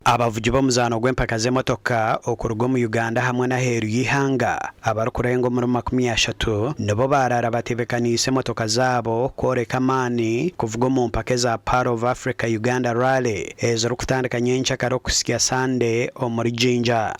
abavugi b'omuzaano gw'empaka z'emotoka okuruga mu Uganda hamwe n'aheeru y'ihanga abarukurenga omuri 30 nibo barara batebekaniise emotoka zaabo kworeka amaani kuvuga mu mpaka za Part of Africa Uganda Rally ezirikutandika nyenkyakara okusikya Sunday omuri Jinja.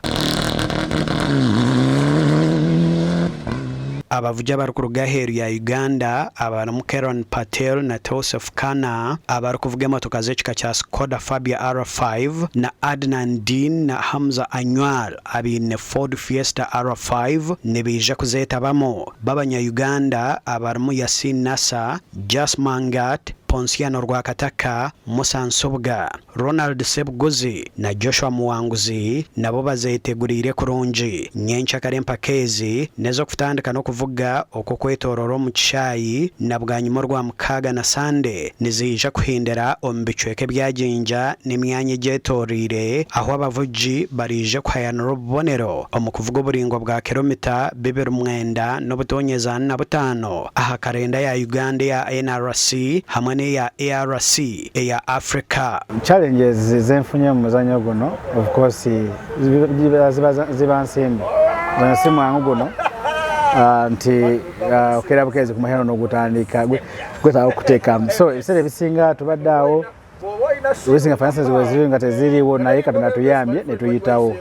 abavugi abarukuruga aheeru ya Uganda abarimu Karen Patel na Joseph Kana abarukuvuga emotoka z'ekika kya Skoda Fabia R5 na Adnan Din na Hamza Anywar abine Ford Fiesta R5 nebija kuzetabamo b'abanya-Uganda abarimu Yasin Nasa, Jas Mangat, Ponsiano Rwakataka, Musa Nsubga, Ronald Sebguzi na Joshua Muwanguzi nabo bazetegurire kurungi nyenkyakara empakezi nezo kutandika no kuvuga uko kwetororo mu kishayi na bwanyuma rwa mukaga na Sande nizija kuhindera ombicweke bya Jinja n'imyanya gyetorire aho abavugi barije kuhayanura ubonero omukuvuga uburingo bwa kilomita 200 n'obutonyeza na butano aha karenda ya Uganda ya NRC hamwe ya ARC ya Africa. Challenges zenfunye mu muzanyo guno of course zibansimbe zansimu angu guno nti okera bukezi kumahero no gutandika gweta okuteka so ebisere bisinga tubaddawo wisinga finances weziri nga teziriwo naye katonda tuyambye ne tuyitawo.